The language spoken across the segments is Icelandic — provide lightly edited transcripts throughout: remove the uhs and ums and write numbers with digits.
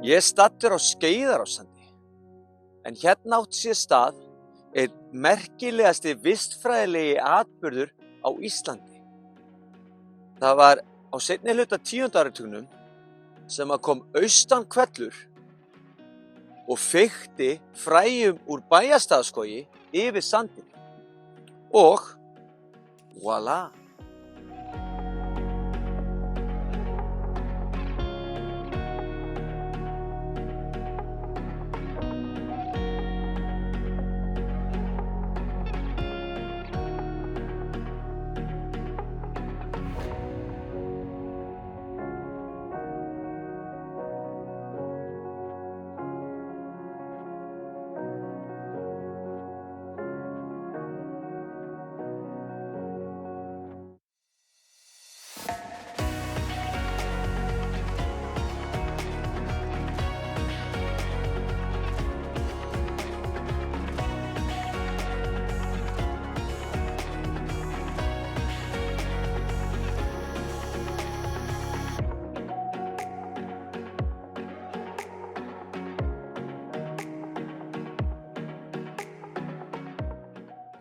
Ég er staddur á Skeiðarársandi, en hérna átti sér stað einn merkilegasti vistfræðilegi atburður á Íslandi. Það var á seinni hluta 10. áratugnum sem að kom austanhvellur og feykti fræjum úr Bæjarstaðaskógi yfir sandinn. Og voilà!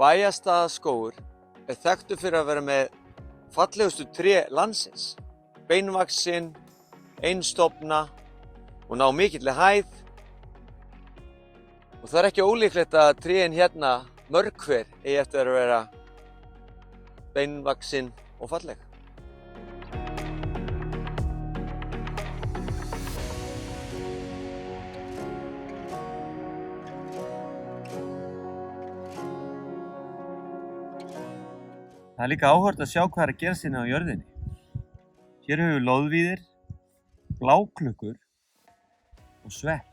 Bæjarstaðaskógur er þekktur fyrir að vera með fallegustu tré landsins, beinvaxin, einstofna og ná mikilli hæð. Og það er ekki ólíklegt að trén hérna mörg hver eigi eftir að vera beinvaxin og falleg. Það er líka áhugavert að sjá hvað er að gerast hérna á jörðinni. Hér höfum við loðvíðir, bláklukkur og svepp.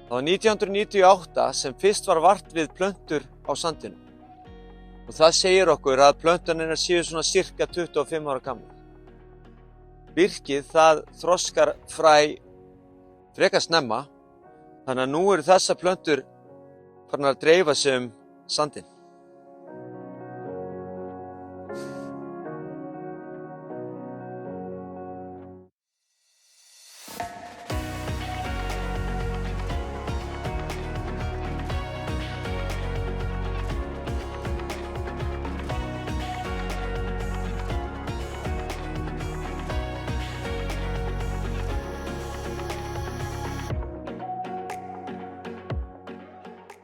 Það var 1998 sem fyrst var vart við plöntur á sandinum. Og það segir okkur að plönturnar séu svona sirka 25 ára gamlar. Birkið það þroskar fræ frekar snemma, þannig að nú eru þessar plöntur farnar að dreifa sig sandinn.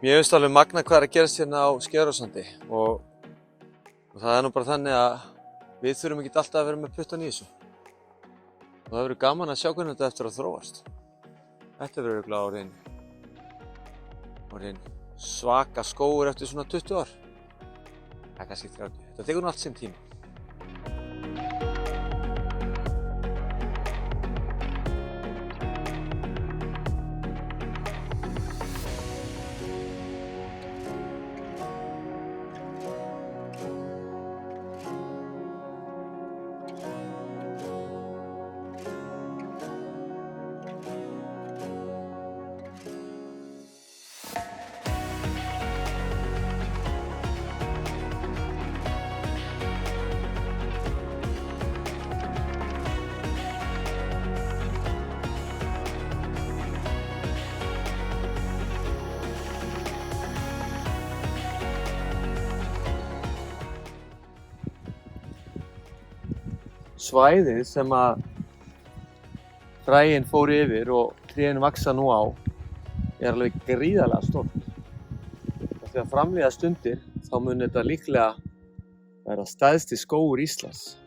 Mér finnst alveg magnað hvað er að gerast hérna á Skeiðarársandi og það er nú bara þannig að við þurfum ekki alltaf að vera með puttan í þessu. Og það verður gaman að sjá hvernig þetta eftir að þróast. Þetta verður örugglega orðinn svaka skógur eftir svona 20 ár. Það er kannski 30. Þetta tekur nú allt sinn tíma. svæðið sem að fræin fór yfir og trén vaxa nú á er alveg gríðarlega stórt. Og þegar fram líða stundir þá mun þetta líklega vera stærsti skógur Íslands.